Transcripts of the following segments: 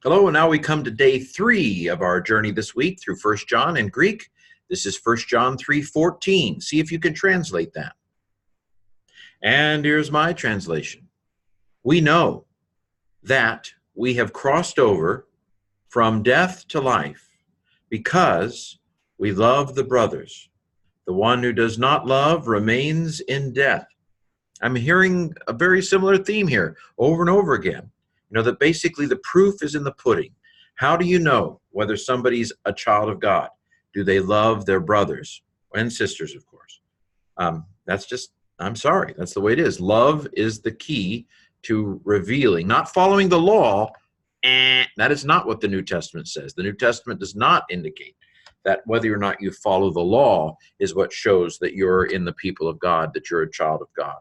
Hello, and now we come to day 3 of our journey this week through 1 John in Greek. This is 1 John 3:14. See if you can translate that. And here's my translation. We know that we have crossed over from death to life because we love the brothers. The one who does not love remains in death. I'm hearing a very similar theme here over and over again. That basically the proof is in the pudding. How do you know whether somebody's a child of God? Do they love their brothers and sisters, of course? I'm sorry, that's the way it is. Love is the key to revealing, not following the law. That is not what the New Testament says. The New Testament does not indicate that whether or not you follow the law is what shows that you're in the people of God, that you're a child of God.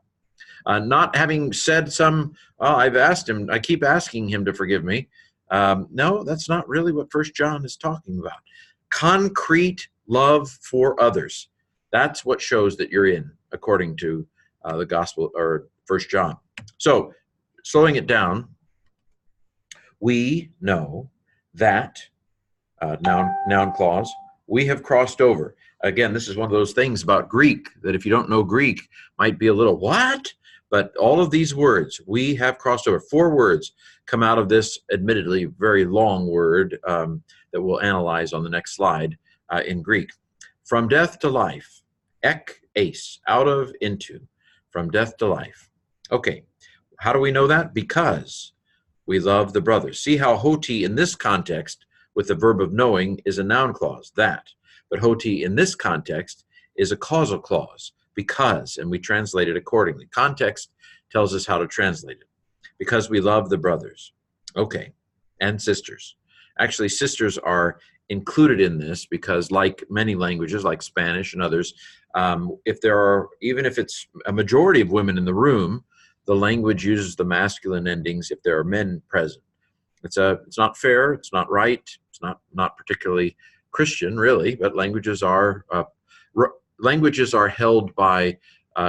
Not having said I've asked him, I keep asking him to forgive me. No, that's not really what 1 John is talking about. Concrete love for others. That's what shows that you're in, according to the gospel, or 1 John. So, slowing it down, we know that, noun clause, we have crossed over. Again, this is one of those things about Greek that if you don't know Greek, might be a little, what? But all of these words, we have crossed over. 4 words come out of this admittedly very long word that we'll analyze on the next slide in Greek. From death to life, ek eis, out of, into, from death to life. Okay, how do we know that? Because we love the brothers. See how hoti in this context with the verb of knowing is a noun clause, that. But hoti in this context is a causal clause, because, and we translate it accordingly. Context tells us how to translate it. Because we love the brothers. Okay, and sisters. Actually, sisters are included in this because, like many languages, like Spanish and others, even if it's a majority of women in the room, the language uses the masculine endings if there are men present. It's not fair, it's not right, it's not particularly Christian, really, but languages are held by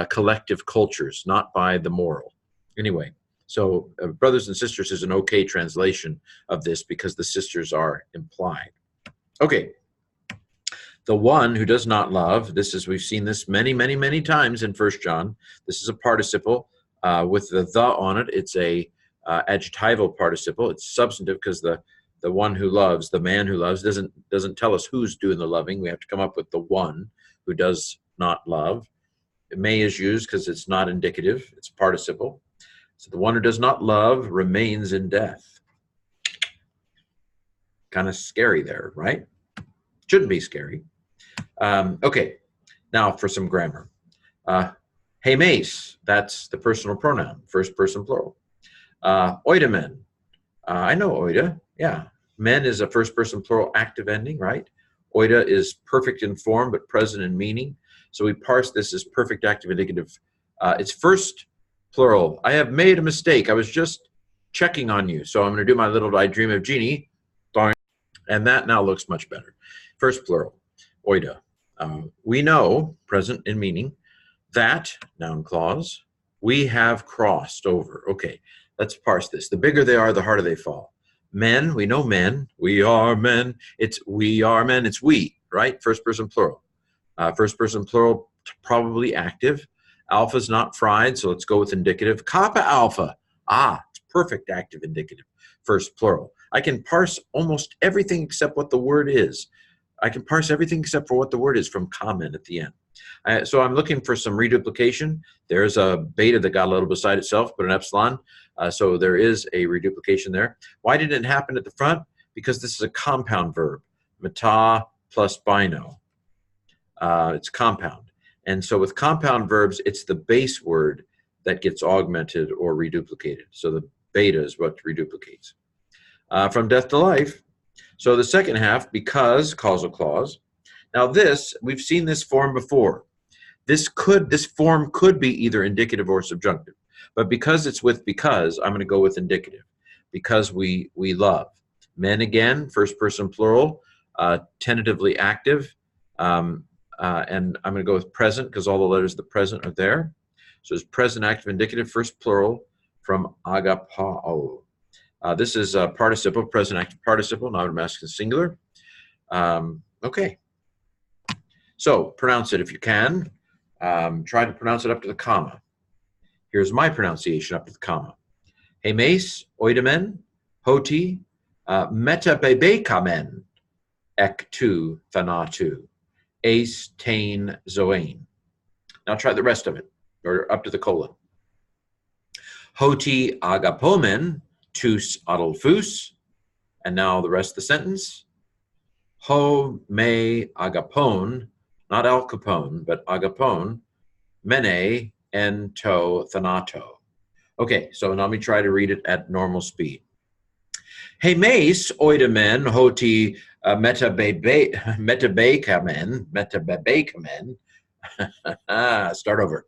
collective cultures, not by the moral. Anyway, so brothers and sisters is an okay translation of this because the sisters are implied. Okay, the one who does not love, we've seen this many, many, many times in 1 John. This is a participle with the on it. It's a adjectival participle. It's substantive because the one who loves, the man who loves, doesn't tell us who's doing the loving. We have to come up with the one who does not love. May is used because it's not indicative. It's participle. So the one who does not love remains in death. Kind of scary there, right? Shouldn't be scary. Okay, now for some grammar. Hemes, that's the personal pronoun, first person plural. Oidamen, I know oida, yeah. Men is a first person plural active ending, right? Oida is perfect in form but present in meaning. So we parse this as perfect active indicative. It's first plural. I have made a mistake. I was just checking on you. So I'm going to do my little I dream of Jeannie. And that now looks much better. First plural, oida. We know, present in meaning, that, noun clause, we have crossed over. Okay, let's parse this. The bigger they are, the harder they fall. Men, we know men. We are men. It's we are men. It's we, right? First person plural. First person plural, probably active. Alpha's not fried, so let's go with indicative. Kappa alpha. It's perfect active indicative. First plural. I can parse almost everything except what the word is. I can parse everything except for what the word is from comment at the end. So I'm looking for some reduplication. There's a beta that got a little beside itself, but an epsilon. So there is a reduplication there. Why didn't it happen at the front? Because this is a compound verb. Meta plus bino. It's compound. And so with compound verbs, it's the base word that gets augmented or reduplicated. So the beta is what reduplicates. From death to life. So the second half, because, causal clause. Now this, we've seen this form before. This form could be either indicative or subjunctive. But because it's with because, I'm going to go with indicative. Because we love. Men again, first person plural, tentatively active. And I'm going to go with present because all the letters of the present are there. So it's present active indicative, first plural from agapao. This is a participle, present active participle, not a masculine singular. Okay. So pronounce it if you can. Try to pronounce it up to the comma. Here's my pronunciation up to the comma. Hemes, oidemen, hoti, metabebekamen, ektu thanatu, eis tain zoein. Now try the rest of it, or up to the colon. Hoti agapomen, tus adolphus. And now the rest of the sentence. Ho me agapon, not Al Capone, but agapon, mene en to thanato. Okay, so now let me try to read it at normal speed. Hemes oidemen hoti metabekamen. Start over.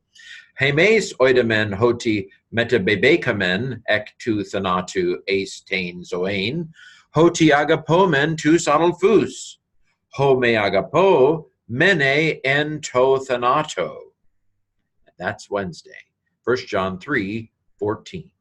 Hemes oidemen hoti metabebekamen ek tu thanatu eis tain zoein. Hoti agapomen tus adolphus. Ho me agapo mene en to thanato. That's Wednesday. 1 John 3:14.